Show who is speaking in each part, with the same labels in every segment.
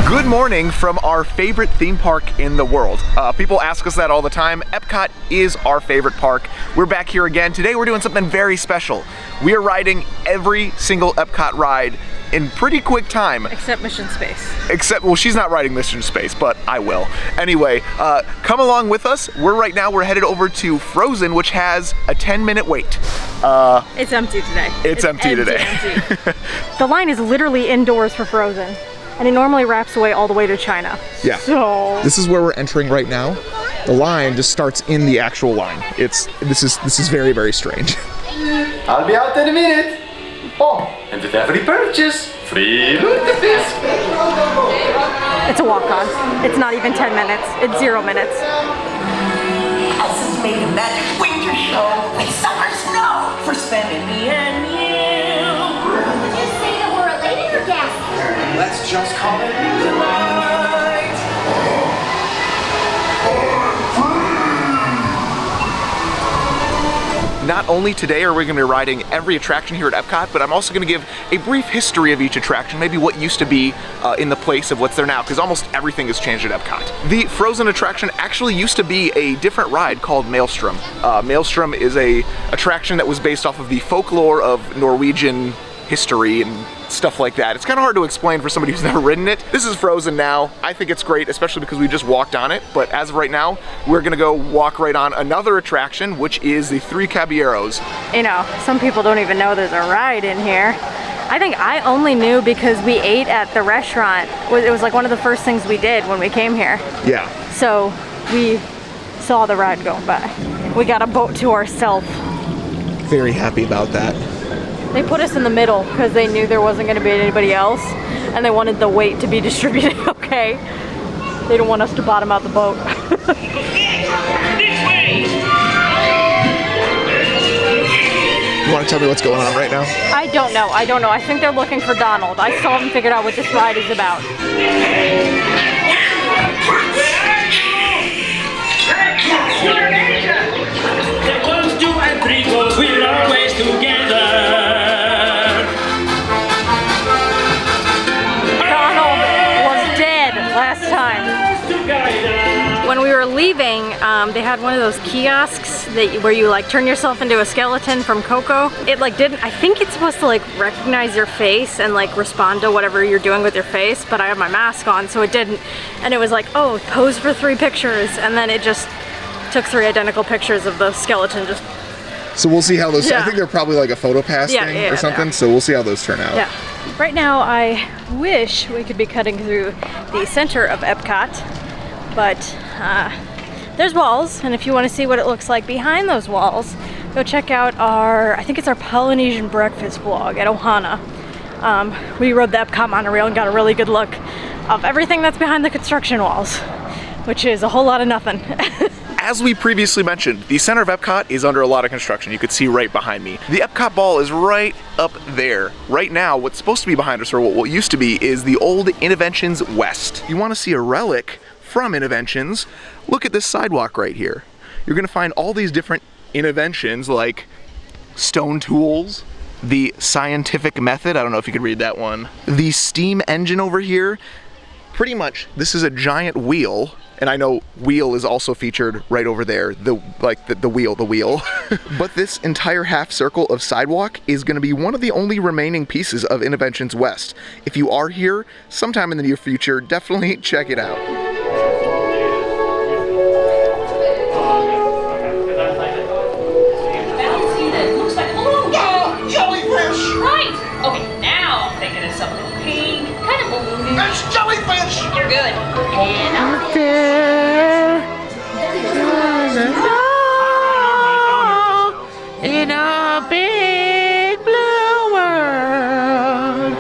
Speaker 1: Good morning from our favorite theme park in the world. People ask us that all the time. Epcot is our favorite park. We're back here again. Today we're doing something very special. We are riding every single Epcot ride in pretty quick time.
Speaker 2: Except Mission Space.
Speaker 1: Well, she's not riding Mission Space, but I will. Anyway, come along with us. We're headed over to Frozen, which has a 10-minute wait.
Speaker 2: It's empty today.
Speaker 1: It's empty today.
Speaker 2: Empty. The line is literally indoors for Frozen. And it normally wraps away all the way to China.
Speaker 1: Yeah.
Speaker 2: So
Speaker 1: this is where we're entering right now. The line just starts in the actual line. This is very, very strange.
Speaker 3: I'll be out in a minute. Oh, and with every purchase, free lutefisk.
Speaker 2: It's a walk-on. It's not even 10 minutes. It's 0 minutes.
Speaker 4: This is made a magic winter show with summer snow for spending me and you.
Speaker 5: Did you say that we're a lady or guest?
Speaker 3: Let's just call it tonight.
Speaker 1: Not only today are we going to be riding every attraction here at Epcot, but I'm also going to give a brief history of each attraction, maybe what used to be in the place of what's there now, because almost everything has changed at Epcot. The Frozen attraction actually used to be a different ride called Maelstrom. Maelstrom is a attraction that was based off of the folklore of Norwegian history and stuff like that. It's kind of hard to explain for somebody who's never ridden it. This is Frozen now. I think it's great, especially because we just walked on it. But as of right now, we're gonna go walk right on another attraction, which is the Three Caballeros.
Speaker 2: You know, some people don't even know there's a ride in here. I think I only knew because we ate at the restaurant. It was like one of the first things we did when we came here.
Speaker 1: Yeah.
Speaker 2: So we saw the ride going by. We got a boat to ourselves.
Speaker 1: Very happy about that.
Speaker 2: They put us in the middle because they knew there wasn't going to be anybody else, and they wanted the weight to be distributed okay. They don't want us to bottom out the boat.
Speaker 6: This way!
Speaker 1: You want to tell me what's going on right now?
Speaker 2: I don't know. I think they're looking for Donald. I still haven't figured out what this ride is about.
Speaker 6: The 1, 2, and 3 goes, we're always together.
Speaker 2: Last time when we were leaving, they had one of those kiosks where you like turn yourself into a skeleton from Coco. It like didn't, I think it's supposed to like recognize your face and like respond to whatever you're doing with your face, but I have my mask on so it didn't, and it was like, oh, pose for 3 pictures, and then it just took 3 identical pictures of the skeleton. Just
Speaker 1: so we'll see how those,
Speaker 2: yeah.
Speaker 1: I think they're probably like a photo pass thing or something, so we'll see how those turn out.
Speaker 2: Yeah. Right now, I wish we could be cutting through the center of Epcot, but there's walls, and if you want to see what it looks like behind those walls, go check out I think it's our Polynesian breakfast vlog at Ohana. We rode the Epcot monorail and got a really good look of everything that's behind the construction walls, which is a whole lot of nothing.
Speaker 1: As we previously mentioned, the center of Epcot is under a lot of construction. You could see right behind me. The Epcot ball is right up there. Right now, what's supposed to be behind us, or what used to be, is the old Innoventions West. You want to see a relic from Innoventions? Look at this sidewalk right here. You're gonna find all these different innovations like stone tools, the scientific method, I don't know if you could read that one, the steam engine over here. Pretty much, this is a giant wheel. And I know wheel is also featured right over there, the wheel. But this entire half circle of sidewalk is gonna be one of the only remaining pieces of Innoventions West. If you are here sometime in the near future, definitely check it out.
Speaker 4: Looks like jellyfish. Right. Okay, now I'm thinking of something pink, kind of balloony.
Speaker 3: That's jellyfish.
Speaker 4: You're good. And I'm
Speaker 2: in a big blue world.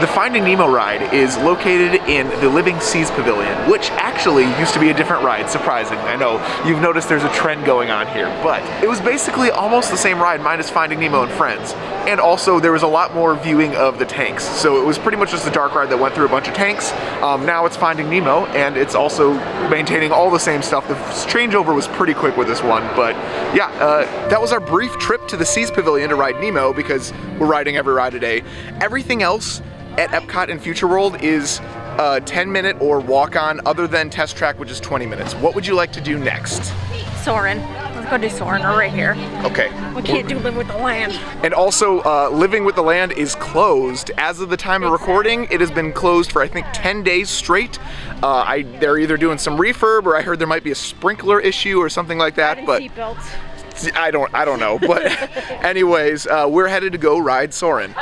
Speaker 1: The Finding Nemo ride is located in the Living Seas Pavilion, which actually used to be a different ride, surprisingly. I know you've noticed there's a trend going on here, but it was basically almost the same ride minus Finding Nemo and Friends. And also there was a lot more viewing of the tanks. So it was pretty much just a dark ride that went through a bunch of tanks. Now it's Finding Nemo, and it's also maintaining all the same stuff. The changeover was pretty quick with this one, but yeah, that was our brief trip to the Seas Pavilion to ride Nemo, because we're riding every ride a day. Everything else at Epcot and Future World is 10-minute or walk-on other than Test Track, which is 20 minutes. What would you like to do next?
Speaker 2: Soarin'. Let's go do Soarin'. We're right here.
Speaker 1: Okay.
Speaker 2: We can't do Live with the Land.
Speaker 1: And also, Living with the Land is closed. As of the time of recording, it has been closed for, I think, 10 days straight. They're either doing some refurb, or I heard there might be a sprinkler issue or something like that. But
Speaker 2: seatbelts.
Speaker 1: I don't know. But anyways, we're headed to go ride Soarin'.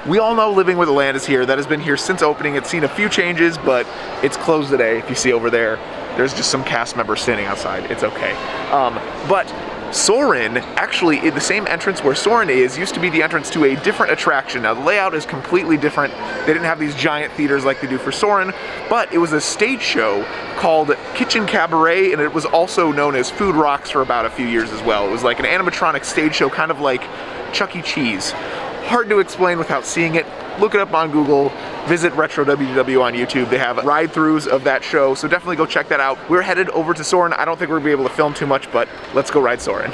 Speaker 1: We all know Living with the Land is here. That has been here since opening. It's seen a few changes, but it's closed today. If you see over there, there's just some cast members standing outside. It's okay. But Soarin', actually, in the same entrance where Soarin' is, used to be the entrance to a different attraction. Now, the layout is completely different. They didn't have these giant theaters like they do for Soarin', but it was a stage show called Kitchen Cabaret, and it was also known as Food Rocks for about a few years as well. It was like an animatronic stage show, kind of like Chuck E. Cheese. Hard to explain without seeing it. Look it up on Google. Visit Retro WDW on YouTube. They have ride-throughs of that show, so definitely go check that out. We're headed over to Soarin'. I don't think we're gonna be able to film too much, but let's go ride Soarin'.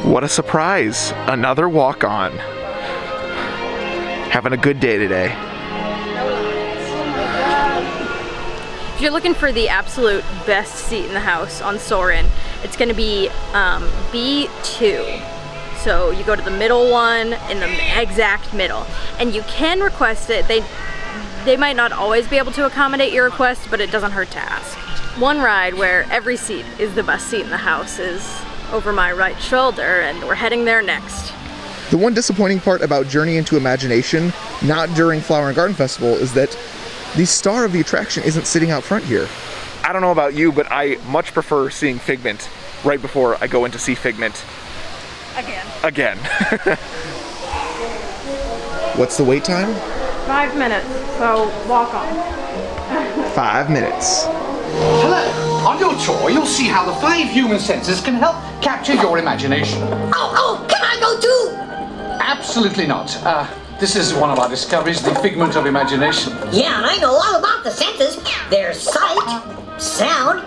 Speaker 1: What a surprise. Another walk-on. Having a good day today.
Speaker 2: If you're looking for the absolute best seat in the house on Soarin', it's gonna be B2. So you go to the middle one, in the exact middle, and you can request it. They might not always be able to accommodate your request, but it doesn't hurt to ask. One ride where every seat is the best seat in the house is over my right shoulder, and we're heading there next.
Speaker 1: The one disappointing part about Journey into Imagination, not during Flower and Garden Festival, is that the star of the attraction isn't sitting out front here. I don't know about you, but I much prefer seeing Figment right before I go in to see Figment. Again. What's the wait time?
Speaker 2: 5 minutes, so walk on.
Speaker 1: 5 minutes.
Speaker 7: Hello. On your tour, you'll see how the 5 human senses can help capture your imagination.
Speaker 4: Oh, can I go too?
Speaker 7: Absolutely not. This is one of our discoveries, the figment of imagination.
Speaker 4: Yeah, and I know all about the senses. There's sight, sound,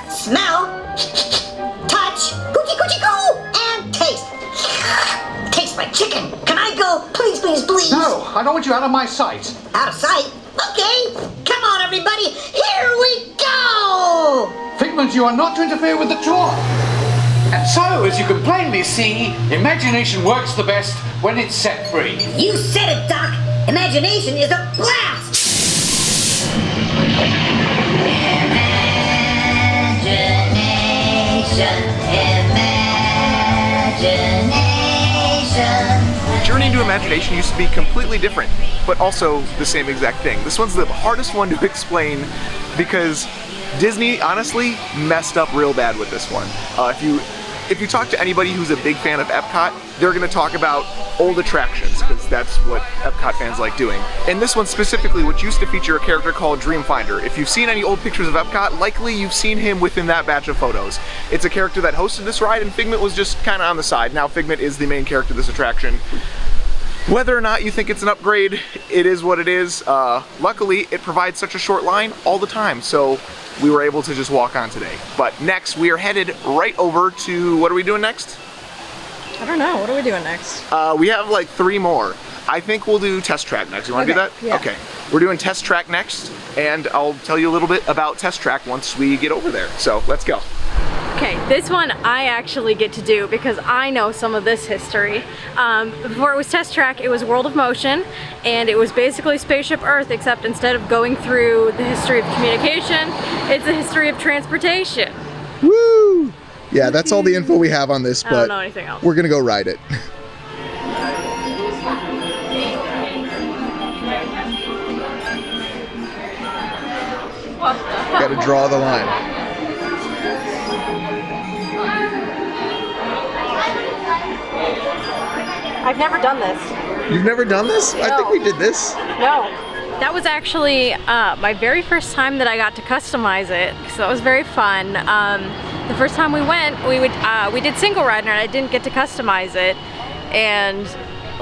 Speaker 4: smell, touch, coochie coochie coo, and taste. Tastes like chicken. Can I go? Please, please, please.
Speaker 7: No, I don't want you out of my sight.
Speaker 4: Out of sight? Okay. Come on, everybody. Here we go.
Speaker 7: Figment, you are not to interfere with the tour. And so, as you can plainly see, imagination works the best when it's set free.
Speaker 4: You said it, Doc. Imagination is a blast.
Speaker 1: Journey into Imagination used to be completely different, but also the same exact thing. This one's the hardest one to explain because Disney honestly messed up real bad with this one. If you talk to anybody who's a big fan of Epcot, they're going to talk about old attractions because that's what Epcot fans like doing. And this one specifically, which used to feature a character called Dreamfinder. If you've seen any old pictures of Epcot, likely you've seen him within that batch of photos. It's a character that hosted this ride, and Figment was just kind of on the side. Now Figment is the main character of this attraction. Whether or not you think it's an upgrade, it is what it is. Luckily, it provides such a short line all the time, so we were able to just walk on today. But next, we are headed right over to, what are we doing next?
Speaker 2: I don't know, what are we doing next?
Speaker 1: We have like 3 more. I think we'll do Test Track next. You want to do that?
Speaker 2: Yeah.
Speaker 1: Okay. We're doing Test Track next, and I'll tell you a little bit about Test Track once we get over there. So let's go.
Speaker 2: Okay, this one I actually get to do because I know some of this history. Before it was Test Track, it was World of Motion, and it was basically Spaceship Earth, except instead of going through the history of communication, it's the history of transportation.
Speaker 1: Woo! Yeah, that's all the info we have on this,
Speaker 2: I don't
Speaker 1: but
Speaker 2: know anything else.
Speaker 1: we're gonna go ride it. Gotta draw the line.
Speaker 2: I've never done this.
Speaker 1: You've never done this?
Speaker 2: No.
Speaker 1: I think we did this.
Speaker 2: No. That was actually my very first time that I got to customize it, so that was very fun. The first time we went, we did single ride, and I didn't get to customize it, and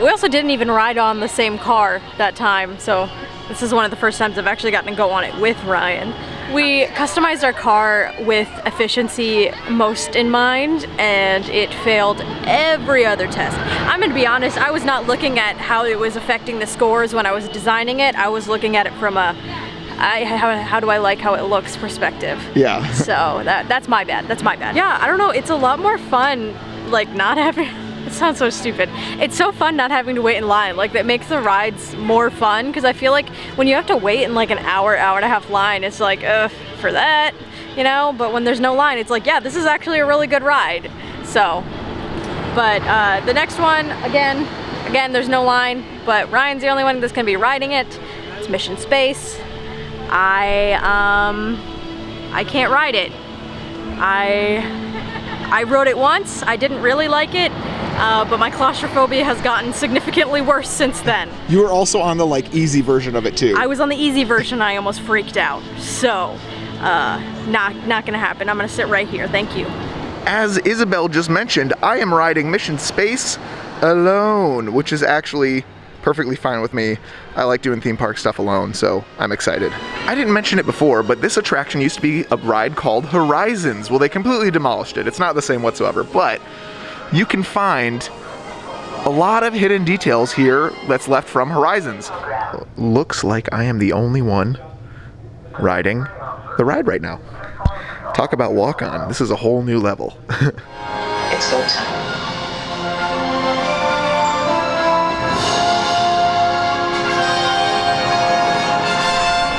Speaker 2: we also didn't even ride on the same car that time, so this is one of the first times I've actually gotten to go on it with Ryan. We customized our car with efficiency most in mind, and it failed every other test. I'm gonna be honest, I was not looking at how it was affecting the scores when I was designing it. I was looking at it from a how do I like how it looks perspective.
Speaker 1: Yeah.
Speaker 2: So that's my bad. That's my bad. Yeah, I don't know. It's a lot more fun, like not having. It sounds so stupid. It's so fun not having to wait in line. Like that makes the rides more fun, because I feel like when you have to wait in like an hour and a half line, it's like for that, you know. But when there's no line, it's like, yeah, this is actually a really good ride. So, but the next one, again, there's no line, but Ryan's the only one that's gonna be riding it. It's Mission Space. I can't ride it. I rode it once. I didn't really like it, but my claustrophobia has gotten significantly worse since then.
Speaker 1: You were also on the like easy version of it too.
Speaker 2: I was on the easy version. I almost freaked out. So, not gonna happen. I'm gonna sit right here. Thank you.
Speaker 1: As Isabel just mentioned, I am riding Mission Space alone, which is actually perfectly fine with me. I like doing theme park stuff alone, so I'm excited. I didn't mention it before, but this attraction used to be a ride called Horizons. Well, they completely demolished it. It's not the same whatsoever, but you can find a lot of hidden details here that's left from Horizons. Looks like I am the only one riding the ride right now. Talk about walk on. This is a whole new level.
Speaker 4: It's go time.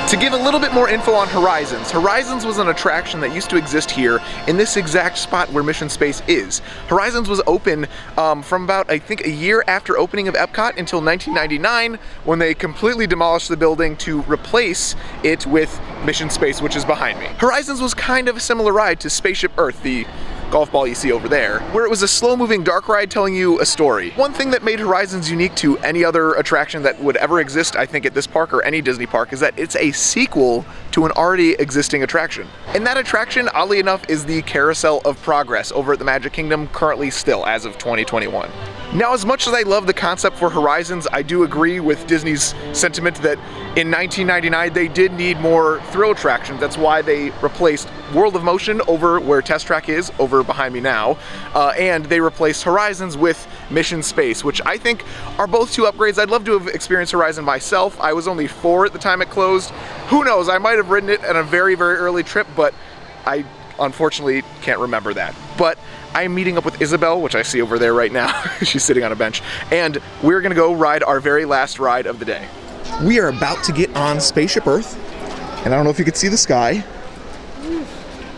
Speaker 1: To give a little bit more info on Horizons, Horizons was an attraction that used to exist here in this exact spot where Mission Space is. Horizons was open from about, I think, a year after opening of Epcot until 1999, when they completely demolished the building to replace it with Mission Space, which is behind me. Horizons was kind of a similar ride to Spaceship Earth, the golf ball you see over there, where it was a slow-moving dark ride telling you a story. One thing that made Horizons unique to any other attraction that would ever exist, I think, at this park or any Disney park, is that it's a sequel to an already existing attraction. And that attraction, oddly enough, is the Carousel of Progress over at the Magic Kingdom, currently still as of 2021. Now, as much as I love the concept for Horizons, I do agree with Disney's sentiment that in 1999 they did need more thrill attractions. That's why they replaced World of Motion over where Test Track is, over behind me now, and they replaced Horizons with Mission Space, which I think are both two upgrades. I'd love to have experienced Horizon myself. I was only 4 at the time it closed. Who knows, I might have ridden it on a very, very early trip, but I unfortunately can't remember that. But I'm meeting up with Isabel, which I see over there right now. She's sitting on a bench, and we're gonna go ride our very last ride of the day. We are about to get on Spaceship Earth, and I don't know if you can see the sky,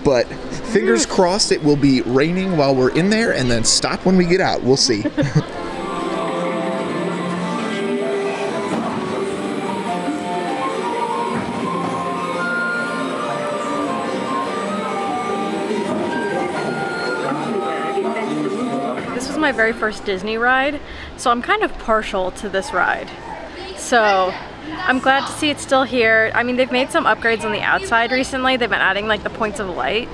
Speaker 1: but fingers crossed it will be raining while we're in there and then stop when we get out. We'll see.
Speaker 2: This was my very first Disney ride, so I'm kind of partial to this ride. So I'm glad to see it's still here. I mean, they've made some upgrades on the outside recently. They've been adding like the points of light.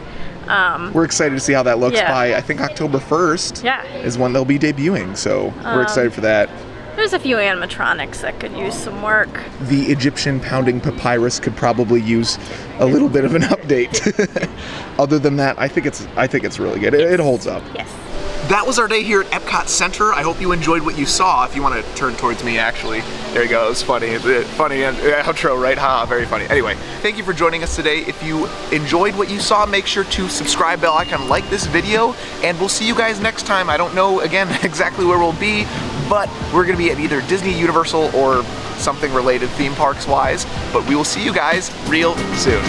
Speaker 1: We're excited to see how that looks
Speaker 2: Yeah.
Speaker 1: by, I think, October 1st
Speaker 2: Yeah.
Speaker 1: is when they'll be debuting, so we're excited for that.
Speaker 2: There's a few animatronics that could use some work.
Speaker 1: The Egyptian pounding papyrus could probably use a little bit of an update. Other than that, I think it's really good. It holds up.
Speaker 2: Yes.
Speaker 1: That was our day here at Epcot Center. I hope you enjoyed what you saw. If you want to turn towards me, actually. There you go. It was funny. Funny outro, right? Ha, very funny. Anyway, thank you for joining us today. If you enjoyed what you saw, make sure to subscribe, bell icon, like this video, and we'll see you guys next time. I don't know, again, exactly where we'll be, but we're going to be at either Disney, Universal, or something related theme parks wise. But we will see you guys real soon.